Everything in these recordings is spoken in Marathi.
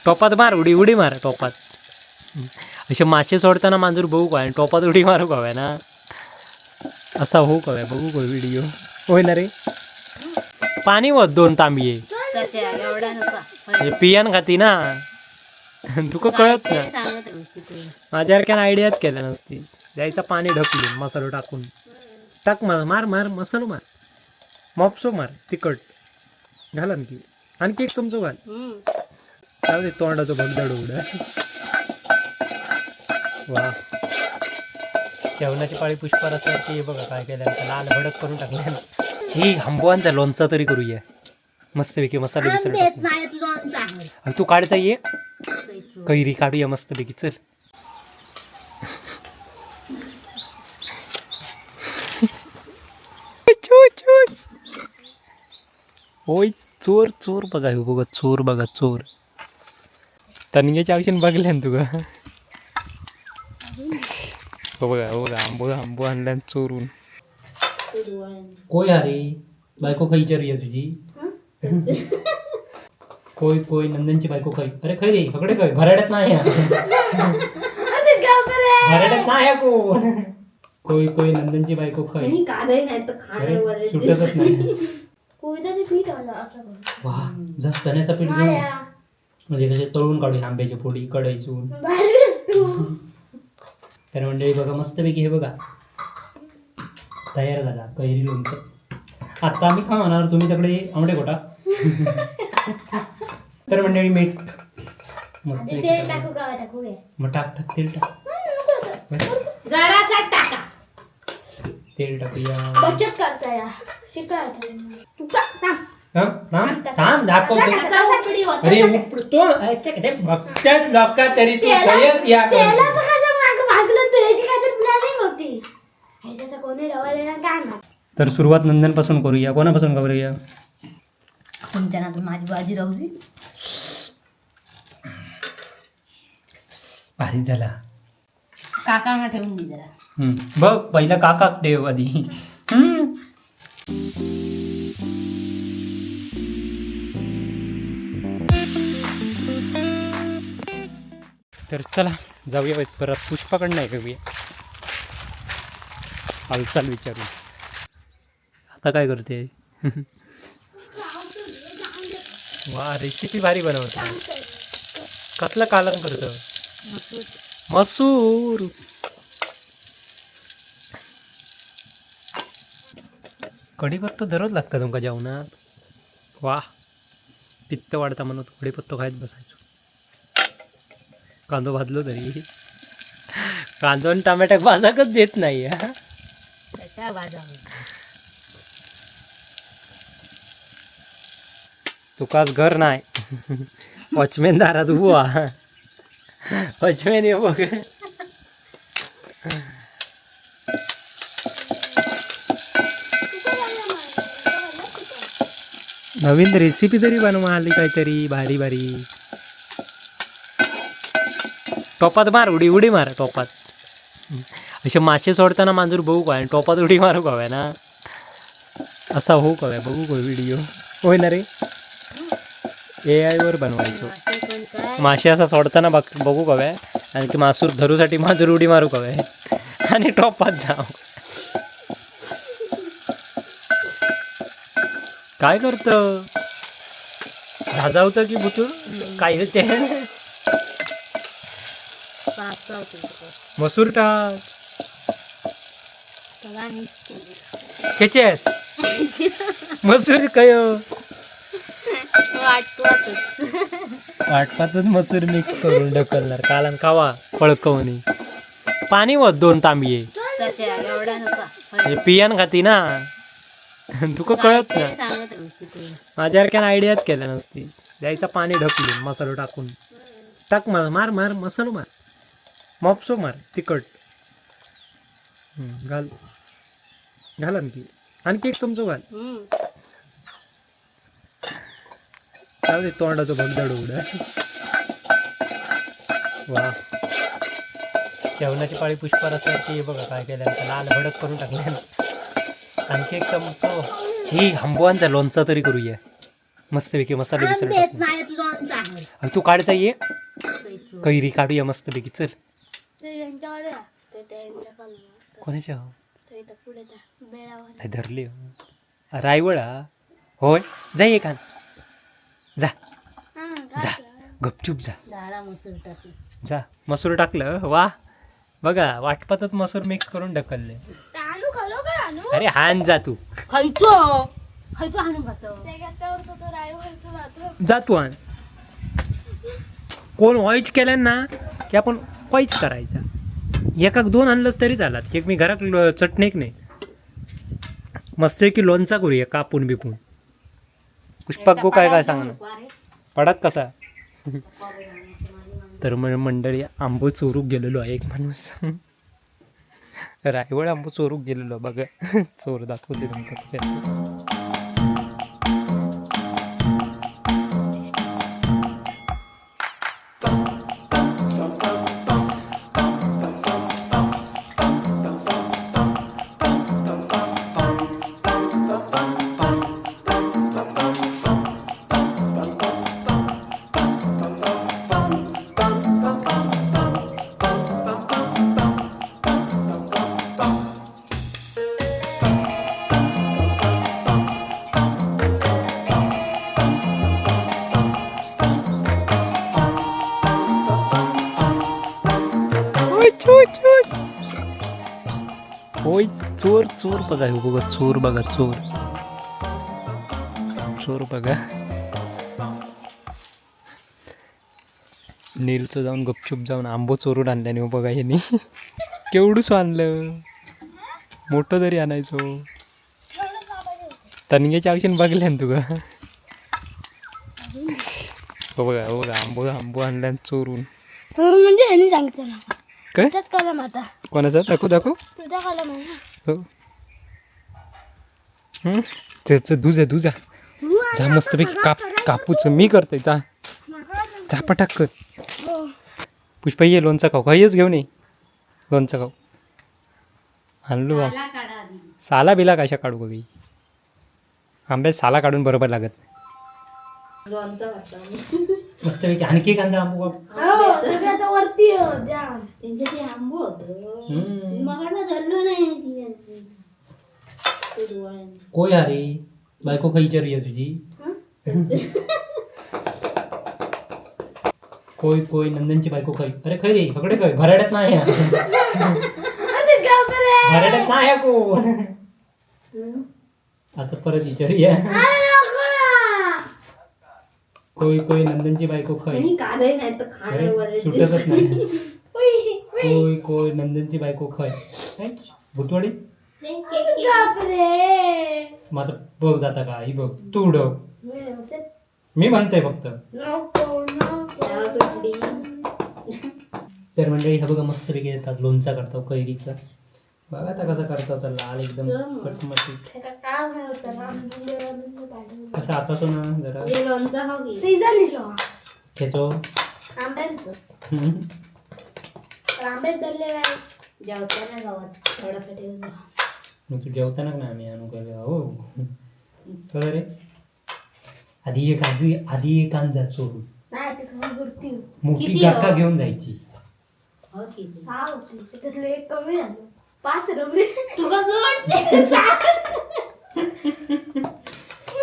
टोपात मार, उडी उडी मार टोपात. असे मासे सोडताना मांजूर बघू काय टोपात उडी मारू काय ना असा हो काय बघू काय व्हिडिओ होय ना रे. पाणी वत 2 तांबिये पियान खाती ना. तुका कळत ना माझ्यासारख्यानं आयडियाच केल्या नसती. द्यायचं पाणी ढकलून मसालो टाकून टाक मार मार मार मसालो मार मॉपसो मार तिखट घाला ना की आणखी एक चमचो घाल. चालू दे तोंडाचं भगदड उघड. वा जेवणाची पाळी पुष्पार असल्यावरती हे बघा काय केलं लाल भडक करून टाकले. ही आंबोवांचा लोणचा तरी करूया मस्तपैकी मसाले बिसर तू काढता ये कैरी काढूया मस्तपैकी चल. ओय चोर चोर बघा हे बघा चोर बघा चोर तनग्याच्या औषध बघल्या ना तुका. बघा बघा आंबो आंबो आणल्या चोरून. कोय अरे बायको खय विचारूया तुझी. कोय कोय नंदनची बायको खय. अरे खय रे सगळे खय भराड्यात नाही भराड्यात नाही कोण. कोय कोय नंदनची बायको खय सुटतच नाही. वा जर चण्याचं पीठ घेऊन म्हणजे कसे तळून काढूया आंब्याची फोडी कढईचून. तर मंडळी बघा मस्तपैकी हे बघा तयार झाला कैरी लोणचं. आता आम्ही खा म्हणणार तुम्ही तिकडे आंबडे गोटा. तर मंडळी मीठ मस्त मग टाक टाक तेल टाक तेल टाकूया. थांब दाखवतो. अरे उपडतो बघतात लोक तरी तू खयच या तर सुरुवात नंदन पासून करूया. कोणापासून करूया. तुमच्या ना माझी बाजी राहू दे. भारी झाला. काकांना ठेवून दे जरा. बघ पहिला काका ठेव आधी. तर चला जाऊया परत पुष्पाकडं नाही बघूया हालचाल विचारू. आता काय करते. वा रेसिपी भारी बनवतो. कसलं कालम करतो. मसूर कढीपत्तो दररोज लागतं तुमका जेवणात. वा पित्त वाढता म्हणून कढीपत्तो खायच बसायचो. कांदो भाजलो तरी कांदो आणि टमाट्याक भाजाकच देत नाही. तुकाच घर नाही वॉचमॅन दारात उभा. वॉचमॅन ये बघ. नवीन रेसिपी तरी बनवा आली काहीतरी भारी भारी. टोपात मार उडी उडी मार टोपात. असे मासे सोडताना मांजूर बघू काय टोपात उडी मारू काय ना असा हो काय बघू काय व्हिडिओ होय ना रे. AI वर बनवायचो. मासे असा सोडताना बघू काय आणि ते मासूर धरूसाठी मांजूर उडी मारू काय आणि टोपात जाऊ. काय करतं भाजावतं की बुचूर काय होते. मसूर टाक खेचेत मसूर काय वाटपातच मसूर मिक्स करून ढकलणार कालन कावा पळकवणी. पाणी वत 2 तांबिये पियान खाती ना. तुका कळत ना माझ्यासारख्यानं आयडियाच केल्या नसती. द्यायचं पाणी ढकलून मसालो टाकून टाक मार मार मार मसालो मार मॉपसो मार तिखट घाल घाला ना की आणखी एक चमचो घाल. चालू दे तोंडाचं भगदड उघड. वा जेवणाची पाळी पुष्पार असल्यावरती हे बघा काय केलं लाल भडक करून टाकले. आणखी एक चमचो ही आंबोवांचा लोणचा तरी करूया मस्तपैकी मसाले बिसर. तू काढता ये कैरी काढूया मस्त पैकी चल. कोणाच्या धरली रायवळा होय जा ये कान जा जा गपचूप जा जा. मसूर टाकलं वा बघा वाटपातच मसूर मिक्स करून ढकलले. अरे हान जा तू जा तू आण. कोण व्हायच केल्या ना की आपण व्हायच करायचा. एकाक 2 आणलंच तरी चालत. एक मी घरात चटणीक नाही मस्त की लोणचा करूया कापून बिपून. पुष्पाक गो काय काय सांग ना पडात कसा. तर मंडळी आंबो चोरूक गेलेलो आहे एक माणूस. रायवळ आंबो चोरूक गेलेलो बघा. चोर दाखवते तुमचं. होय चोर चोर बघा हे बघा चोर बघा चोर चोर बघा. नीलचं जाऊन गपचूप जाऊन आंबो चोरून आणल्याने हो बघा ह्यानी. केवढूच आणलं मोठं तरी आणायचो. तनग्याच्या औषध बघल्या ना तुका. हो बघा हो बघा आंबो आंबो आणल्या चोरून. चोरून म्हणजे ह्यानी सांगितलं ना काय कलम आता कोणाचा दाखव दाखव तुझा कलम आहे ना. हो दुजा दुजा जा मस्तपैकी कापूच मी करते जा जा पटाक कर. पुष्पा ये लोणचा खाऊ काहीच घेऊन ये लोणचा खाऊ आणलो बा. साला बिला कशा काढू बघ आंब्यात साला काढून बरोबर लागत नाही. मस्तपैकी आणखी कांदा आंबो वरती कोय अरे बायको खायची रे तुझी. कोय कोय नंदनची बायको खाई. अरे खाई रे सगळे खाई भराड्यात नाही भराड्यात नाही कोण. आता परत विचारूया. कोय कोय नंदनची बायको खाई सुटतच नाही. कोय कोय नंदनची बायको खाई भुतवाडी. मग आता बघ जाता का ही बघ तू उडव मी म्हणतोय फक्त. तर मंडळी हा बघा मस्त पैकी येतात लोणचा करतो कैरीचा. बघा आता कसा करतो तर लाल एकदम कटमटीत. कसं आता सो ना जरा खेचो तू जेवताना ना आम्ही आणू काय हो तर रे आधी एक आणजा चोरून मोठी गाका घेऊन जायची.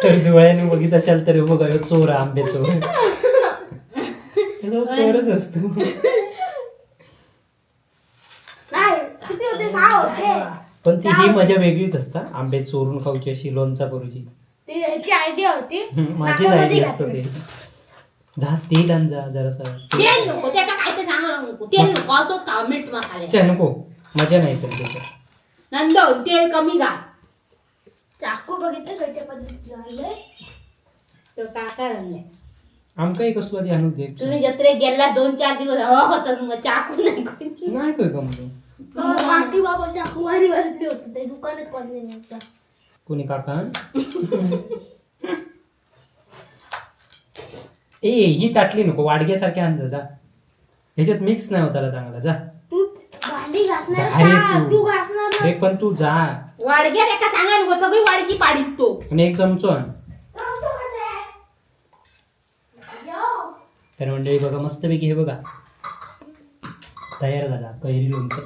तर डोळ्याने बघित असाल तर बघा चोर आंबे चोर चोरच असतो. पण ती ही मजा वेगळीच असता आंबे चोरून खाऊची अशी लोणचा करूची आयडिया होती. माझीच आयडिया असतो ते. जा तेल आण जा जरासा नको मजा नाही तर त्याच्यात. नंदन तेल कमी घाल. चाकू बघितलं कशा पद्धतीने तर काका आणले आमकाही कसलो आधी आणून दे. तुम्ही जत्रेत गेला 2-4 दिवस होता चाकू नाही नाही काय का म्हणून वाटी बाबा चाकू वारी वाजली होती ते दुकानात कोणले नव्हता कोणी काका. ए ही ताटली नको वाडग्यासारखी आण जा ह्याच्यात मिक्स नाही होताला चांगला. जा तू भांडी घासणार अरे का? तू घासणार रे पण तू जा वाडग्या एका सांगा नको सगळी वाडगी पाडीत तो. आणि एक चमचो आण. तर मंडळी बघा मस्तपैकी हे बघा तयार झाला कैरी लोणचं.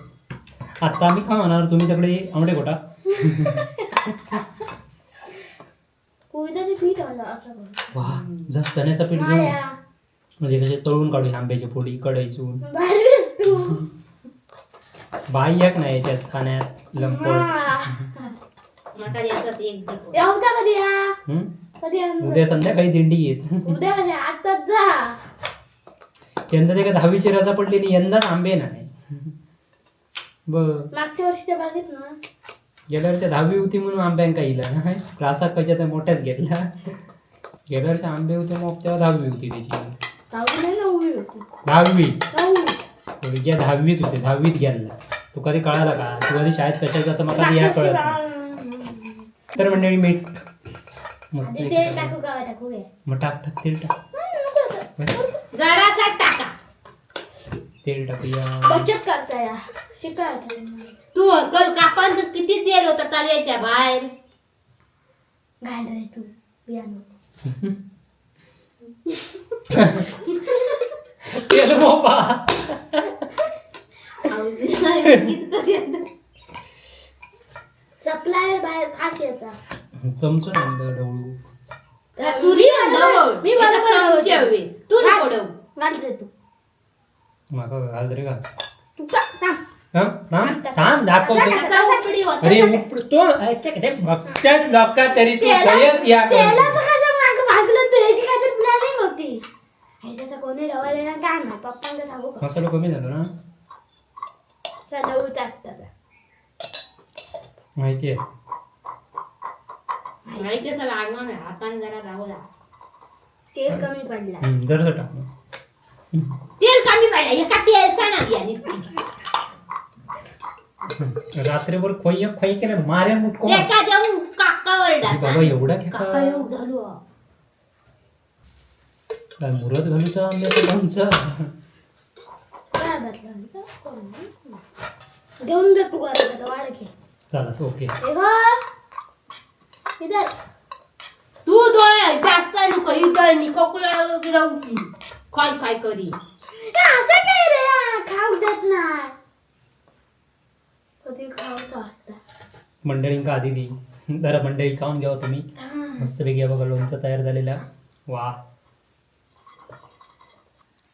आता आम्ही खाणार, तुम्ही तिकडे आंबडे गोटा. उडदाचं पीठ आलं असं करू. वा जर चण्याचं पीठ घेऊन म्हणजे कसे तळून काढून आंब्याची फोडी कढईचून. भारीच तू. बाई एक नाही याच्यात खाण्यात लंपड. मला याचाच एक दे. येऊता कधी या? कधी या? उद्या संध्याकाळी दिंडी येत. उद्या कधी आताच जा. यंदा ते का 10वीची रजा पडलेली, यंदाच आंबे नाही. बघ मागच्या वर्षीच्या बागेत ना गेल्या वर्षी 10वी होती म्हणून आंब्यांका इला ना क्लासात कशा त्या मोठ्यात घेतला. गेल्या वर्षी आंबे होते मग तेव्हा 10वी होती त्याची. 10वी नाही 9वी होती. 10वी 9वी. विजय 10वीत होते, 10वीत गेला. तू कधी कळाला का? तू कधी शाळेत कशात जातं मला कधी ह्या कळत नाही. तर मंडळी मीठ मस्त तेल टाकू का टाकू घे. मग टाक टाक तेल टाक. जरासा टाका. तेल टाकूया. बचत करता या शिकायचं. तू कल कापान तर किती तेल होतं तव्याच्या बाहेर. घाल रे तू पियानो. तेल मोपा. सप्लायर बाहेर खास येतात. चमचा नंतर ढवळू. चुरी मी बरोबर तू नको घाल रे तू. माका घाल रे का? तू का थांब. थांब दाखवतो. अरे उपडतो बघतात लोक तरी तू खयच या त्याला बघा माग भाजलं तर ह्याची काय तर प्लॅनिंग होती. ह्याच्यात कोणी रवले ना काय ना पप्पांना सांगू का? मसाला कमी झाला ना सजवूच असतात. माहितीये माहिती असं लागणार नाही. हाताने जरा राहू द्या. तेल कमी पडला. जरा टाक. तेल कमी पडला. एका तेलचा ना घ्या नुसती. रात्रीभर खोय खोय केलं मारे मुटको. एका देऊ काकावर बाबा एवढा खेळा काका येऊ झालो. काय मुरत घालूचा आंब्याचं लोणचं. काय बदला घेऊन जा तू घरात वाढ घे. चला ओके. इधर तू दोय जास्त नको इधर नी कोकला की राहू काय काय करी. असं काय रे खाऊ देत नाही. कधी खावतो असता. मंडळींका आधी दी जरा मंडळी खाऊन घ्यावं तुम्ही. मस्तपैकी बघा लोणचं तयार झालेलं. वा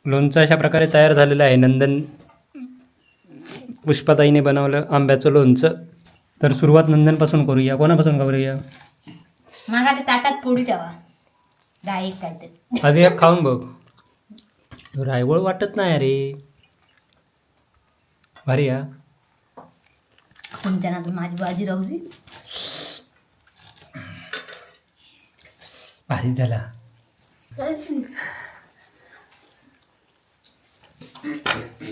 लोणचं अशा प्रकारे तयार झालेलं आहे. नंदन पुष्पाताईने बनवलं आंब्याचं लोणचं. तर सुरुवात नंदनपासून करूया. कोणापासून करूया? मागा ते ताटात पोळी ठेवा. डायरेक्ट काय ते आधी एक खाऊन बघ. रायवळ वाटत नाही अरे. भारी या तुमच्या नातून माझी भाजी राहू दे. भारी झाला.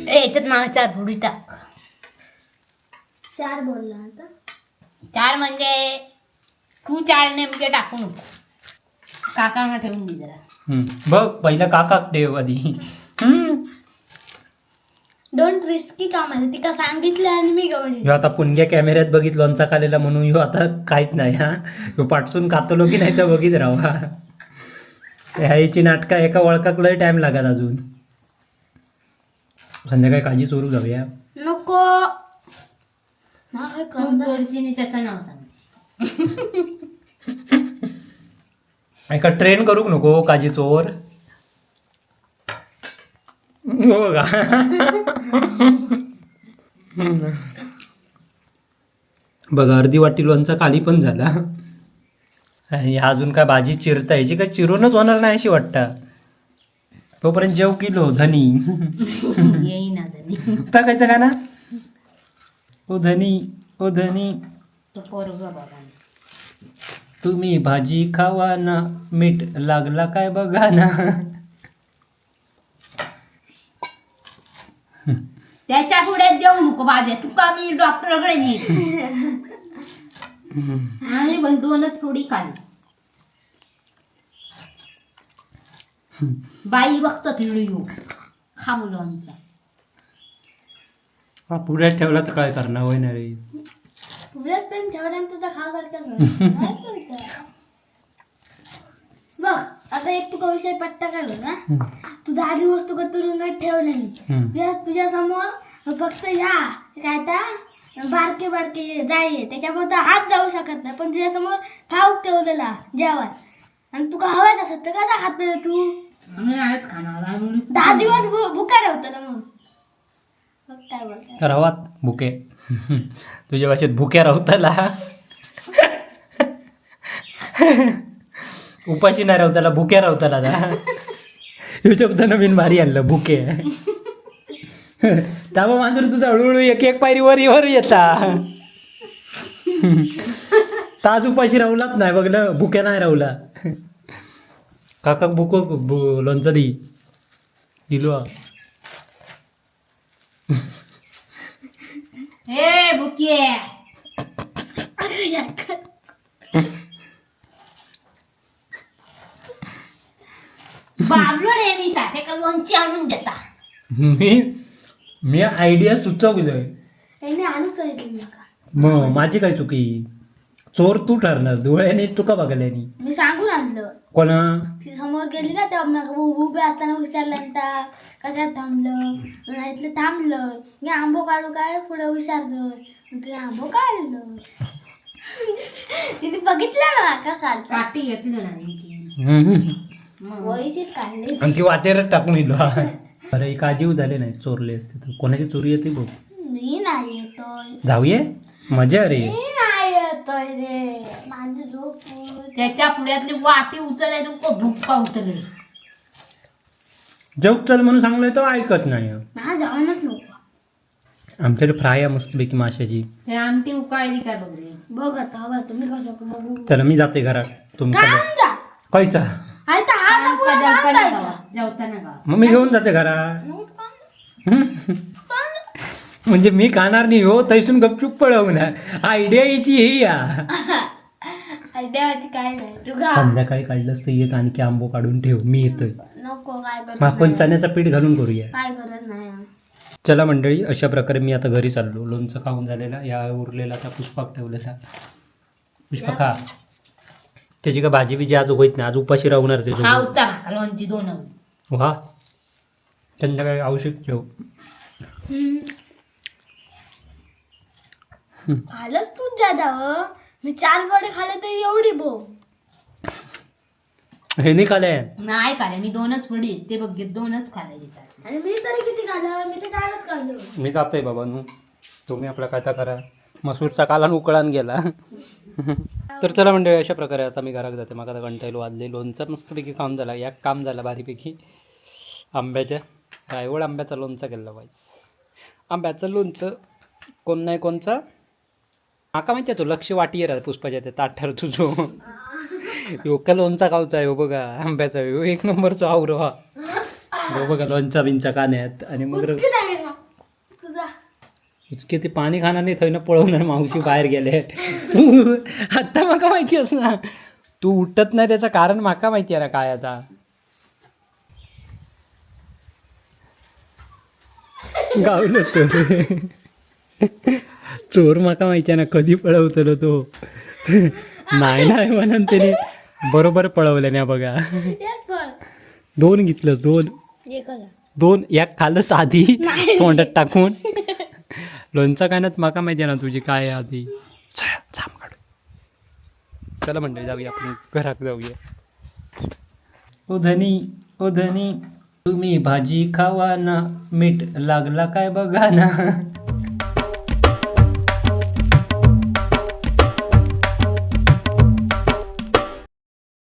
याच्यात मला 4 पोळी टाक. 4 बोलला आता. 4 म्हणजे तू 4 नेमके टाकू नको. काकांना ठेवून दे जरा. बघ पहिला काका ठेव आधी. डोंट रिस्की काम आहे. तिका सांगितलं आणि मी गवणी. ह्यो आता पुणग्या कॅमेऱ्यात बघित लोणचा खालेला म्हणून ह्यो आता काहीच नाही. हा ह्यो पाठसून खातलो की नाही तर बघित राहा. ह्याची नाटका एका वळखाक लय टाइम लागत अजून. संध्याकाळी काळजी चोरू जाऊया. नको वर्षिणीचं नाव सांग. एका ट्रेन करूक नको काजी चोर. हो का? बघा अर्धी वाटी लोणचा खाली पण झाला. आणि अजून काय भाजी चिरता याची काय चिरूनच होणार नाही अशी वाटतं. तोपर्यंत जेव किलो धनी. येईना धनी. टाकायचं का ना? ओ धनी ओ धनी तो पोरगा बघा. तुम्ही भाजी खावा ना मीठ लागला काय बघा ना. त्याच्या पुढे देऊ नको भाज्या. तुका मी डॉक्टरकडे नेईन. आणि पण 2च थोडी काढ. बाई बघतात व्हिडिओ. खा मुलांचा. हा पुढ्यात ठेवला तर काय करणार होय ना रे. पुढ्यात पण ठेवल्यानंतर खा करतात. बघ आता एक तुका विषय पट्टा काय ना तू 10 दिवस तुका तू रूममेट ठेवले तुझ्या समोर फक्त ह्या काय बारके बारके जाय त्याच्याबद्दल हात जाऊ शकत नाही पण तुझ्या समोर खाऊ ठेवलेला जेवण आणि तुका हवायच असत तर का खात नाही तू 10 दिवस भुका राहतं ना मग काय बोलता रावात भुके तुझ्या भाषेत भुक्या राहताला उपाशी नाही राहताला भुक्या राहताला ह्यो शब्द नवीन भारी आणलं भुके ताबा मांजर तुझा हळूहळू एक एक पायरी वर येता ताज उपाशी राहुलाच नाही बघलं भुक्या नाही राहुला काका लोणचं दिलो हे बुके बाबलो रे मी साथे का लोणची आणून देता मी आयडिया सुचवलोय त्यांनी आणूच नका मग माझी काय चुकी चोर तू ठरणार डोळ्याने तुका बघल्यानी मी सांगून आणलं कोणा ती समोर गेली ना तेव्हा उभे असताना विचारलं कशात थांबलं इथलं थांबलं मी आंबो काढू काय पुढे विचारलं ते आंबो काढलं तिने बघितलं ना का काढ पाठी घेतलं ना वयचीच काढले आणि ती वाटेरच टाकून येलो अरे काजीव झाले नाही चोरले असते तर कोणाची चोरी येते बघ मी नाही येतोय जाऊये मजा रे मी नाही येतोय रे माझी झोप त्याच्या पुढ्यातली वाटी उचलले तुमको भुक्का उतरले जेव चल म्हणून सांगलोय तो ऐकत नाही हा जाऊनच नको आमच्याकडे फ्राय आहे मस्तपैकी माशाची ते आमटी उकाळली काय बघ रे बघ आता बघ तुम्ही कसं बघू चला मी जाते घरात तुम्ही कायचा जेवताना मग मी घेऊन जाते घरात म्हणजे मी खाणार नाही हो तैसून गपचूप पळवणार आयडिया याची हे या काय नाही तू खा. संध्याकाळी काढलंस तर येत आणखी आंबो काढून ठेव मी येतोय नको काय मग आपण चण्याचं पीठ घालून करूया काय करत नाही चला मंडळी अशा प्रकारे मी आता घरी चाललो लोणचं खाऊन झालेला या उरलेला आता पुष्पाक ठेवलेला पुष्पा खा त्याची का भाजी बिजी आज होईत नाही आज उपाशी राहणार ते लोणची दोन हा संध्याकाळी आवश्यक ठेव खालच तूच जादा मी 4 वडे खाल्ले तर एवढी बो हे नाही खाले नाही खाल्ले मी 2च वडी ते बघ 2च खाल्ले आणि मी तरी किती खाल्लं मी तर 4च खाल्लं मी जातोय बाबा नू तुम्ही आपला काय करा मसूरचा काला उकळान गेला तर चला मंडळी अशा प्रकारे आता मी घरात जाते मग आता कंटायलो वाजले लोणचं मस्तपैकी काम झाला या काम झालं भारीपैकी आंब्याच्या रायवळ आंब्याचा लोणचा केला पाहिजे आंब्याचं लोणचं कोण नाही कोणचा माका माहिती आहे तो लक्ष वाटी राहत पुष्पाच्या त्या ताठार तुझो योका लोणचा खाऊचा आहे हो बघा आंब्याचा हो 1 नंबरचा आवर हा हो बघा लोणचा बिंचा कान्यात आणि मग इतके ते पाणी खाणार नाही थंय ना पळवणार मावशी बाहेर गेले तू आत्ता माका माहिती अस ना तू उठत नाही त्याचं कारण माका माहिती आहे ना काय आता गावलो चोर चोर माका माहिती आहे ना कधी पळवतलो तो नाही म्हणून त्याने बरोबर पळवलं ना बघा 2 घेतलं 2 एक खाल्लं साधी तोंडात टाकून लोणचा काय ना माका माहिती आहे ना तुझी काय आधी झाम काढू चला मंडळी जाऊया आपण घरात जाऊया ओ धनी तुम्ही भाजी खावा ना मीठ लागला काय बघा ना